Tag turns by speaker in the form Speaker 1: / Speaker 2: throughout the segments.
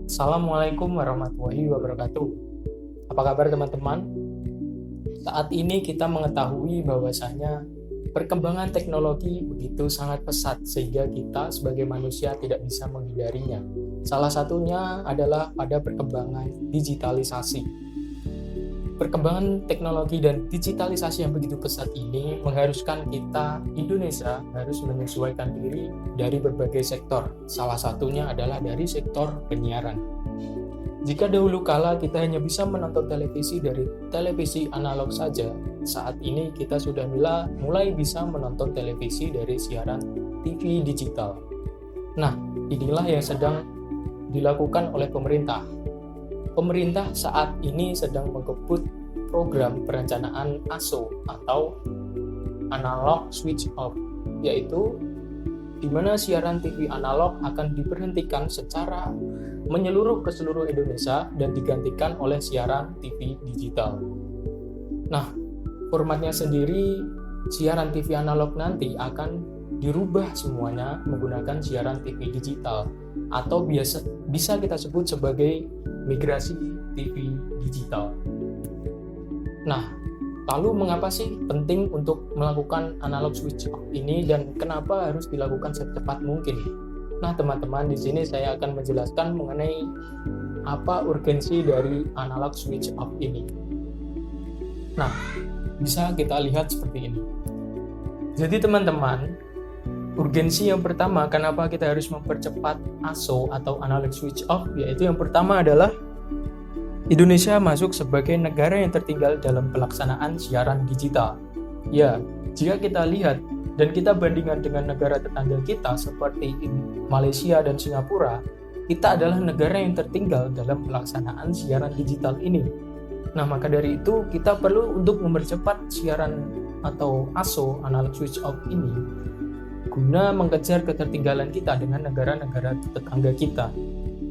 Speaker 1: Assalamualaikum warahmatullahi wabarakatuh. Apa kabar teman-teman? Saat ini kita mengetahui bahwasanya perkembangan teknologi begitu sangat pesat sehingga kita sebagai manusia tidak bisa menghindarinya. Salah satunya adalah pada perkembangan digitalisasi. Perkembangan teknologi dan digitalisasi yang begitu pesat ini mengharuskan kita Indonesia harus menyesuaikan diri dari berbagai sektor. Salah satunya adalah dari sektor penyiaran. Jika dahulu kala kita hanya bisa menonton televisi dari televisi analog saja, saat ini kita sudah mulai bisa menonton televisi dari siaran TV digital. Nah, inilah yang sedang dilakukan oleh pemerintah. Pemerintah saat ini sedang mengkebut program perencanaan ASO atau Analog Switch Off, yaitu di mana siaran TV analog akan diberhentikan secara menyeluruh ke seluruh Indonesia dan digantikan oleh siaran TV digital. Nah, formatnya sendiri siaran TV analog nanti akan dirubah semuanya menggunakan siaran TV digital atau bisa kita sebut sebagai migrasi TV digital. Nah, lalu mengapa sih penting untuk melakukan analog switch off ini dan kenapa harus dilakukan secepat mungkin? Nah, teman-teman, di sini saya akan menjelaskan mengenai apa urgensi dari analog switch off ini. Nah, bisa kita lihat seperti ini. Jadi teman-teman, urgensi yang pertama kenapa kita harus mempercepat ASO atau analog switch off, yaitu yang pertama adalah Indonesia masuk sebagai negara yang tertinggal dalam pelaksanaan siaran digital. Ya, jika kita lihat dan kita bandingkan dengan negara tetangga kita seperti Malaysia dan Singapura, kita adalah negara yang tertinggal dalam pelaksanaan siaran digital ini. Nah, maka dari itu kita perlu untuk mempercepat siaran atau ASO analog switch off ini guna mengejar ketertinggalan kita dengan negara-negara tetangga kita.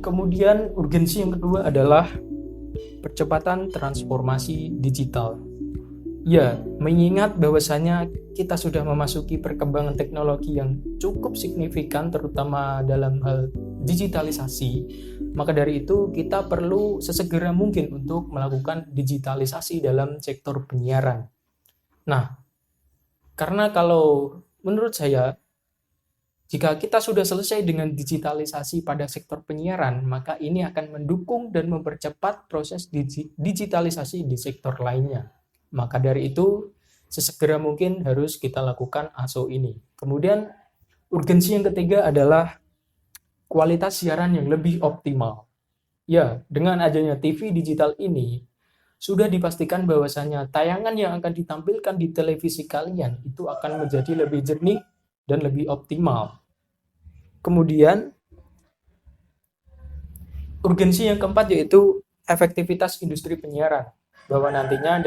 Speaker 1: Kemudian urgensi yang kedua adalah percepatan transformasi digital. Ya, mengingat bahwasanya kita sudah memasuki perkembangan teknologi yang cukup signifikan terutama dalam hal digitalisasi, maka dari itu kita perlu sesegera mungkin untuk melakukan digitalisasi dalam sektor penyiaran. Nah, karena kalau menurut saya jika kita sudah selesai dengan digitalisasi pada sektor penyiaran, maka ini akan mendukung dan mempercepat proses digitalisasi di sektor lainnya. Maka dari itu, sesegera mungkin harus kita lakukan ASO ini. Kemudian, urgensi yang ketiga adalah kualitas siaran yang lebih optimal. Ya, dengan adanya TV digital ini, sudah dipastikan bahwasanya tayangan yang akan ditampilkan di televisi kalian itu akan menjadi lebih jernih dan lebih optimal. Kemudian, urgensi yang keempat yaitu efektivitas industri penyiaran. Bahwa nantinya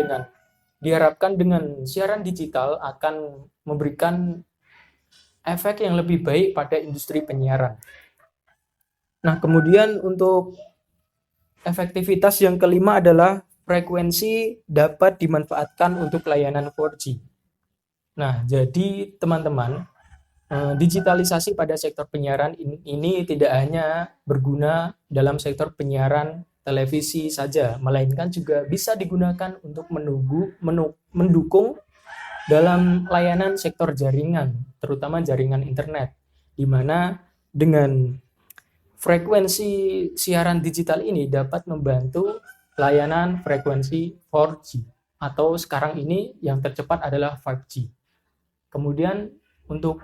Speaker 1: diharapkan dengan siaran digital akan memberikan efek yang lebih baik pada industri penyiaran. Nah, kemudian untuk efektivitas yang kelima adalah frekuensi dapat dimanfaatkan untuk layanan 4G. Nah, jadi teman-teman, digitalisasi pada sektor penyiaran ini tidak hanya berguna dalam sektor penyiaran televisi saja, melainkan juga bisa digunakan untuk mendukung dalam layanan sektor jaringan, terutama jaringan internet, di mana dengan frekuensi siaran digital ini dapat membantu layanan frekuensi 4G atau sekarang ini yang tercepat adalah 5G. Kemudian untuk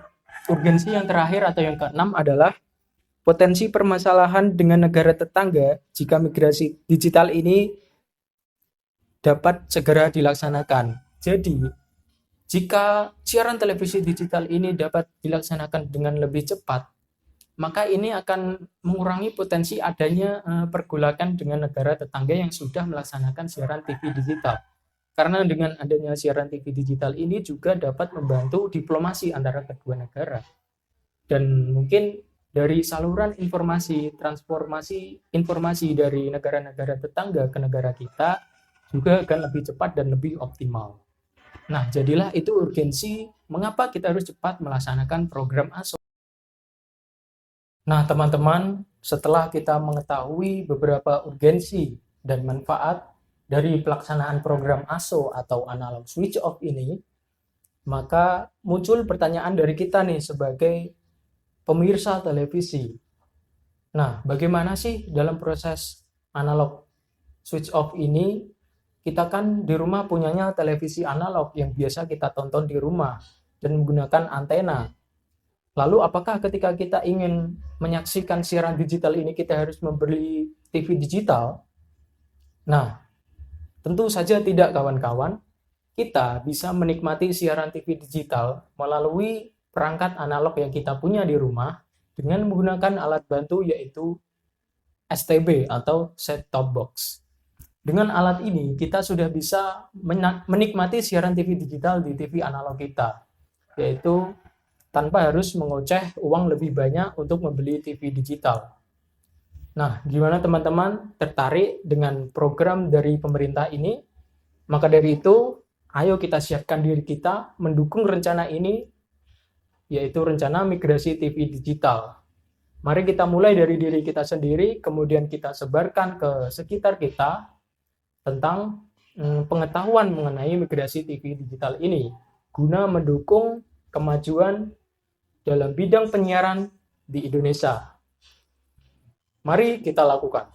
Speaker 1: urgensi yang terakhir atau yang keenam adalah potensi permasalahan dengan negara tetangga jika migrasi digital ini dapat segera dilaksanakan. Jadi, jika siaran televisi digital ini dapat dilaksanakan dengan lebih cepat, maka ini akan mengurangi potensi adanya pergolakan dengan negara tetangga yang sudah melaksanakan siaran TV digital. Karena dengan adanya siaran TV digital ini juga dapat membantu diplomasi antara kedua negara. Dan mungkin dari saluran informasi, transformasi informasi dari negara-negara tetangga ke negara kita juga akan lebih cepat dan lebih optimal. Nah, jadilah itu urgensi mengapa kita harus cepat melaksanakan program ASO. Nah, teman-teman, setelah kita mengetahui beberapa urgensi dan manfaat dari pelaksanaan program ASO atau analog switch off ini, maka muncul pertanyaan dari kita nih sebagai pemirsa televisi. Nah, bagaimana sih dalam proses analog switch off ini? Kita kan di rumah punyanya televisi analog yang biasa kita tonton di rumah dan menggunakan antena. Lalu apakah ketika kita ingin menyaksikan siaran digital ini kita harus membeli TV digital? Nah, tentu saja tidak kawan-kawan. Kita bisa menikmati siaran TV digital melalui perangkat analog yang kita punya di rumah dengan menggunakan alat bantu yaitu STB atau set-top box. Dengan alat ini kita sudah bisa menikmati siaran TV digital di TV analog kita, yaitu tanpa harus mengoceh uang lebih banyak untuk membeli TV digital. Nah, gimana teman-teman tertarik dengan program dari pemerintah ini? Maka dari itu, ayo kita siapkan diri kita mendukung rencana ini, yaitu rencana migrasi TV digital. Mari kita mulai dari diri kita sendiri, kemudian kita sebarkan ke sekitar kita tentang pengetahuan mengenai migrasi TV digital ini, guna mendukung kemajuan dalam bidang penyiaran di Indonesia. Mari kita lakukan.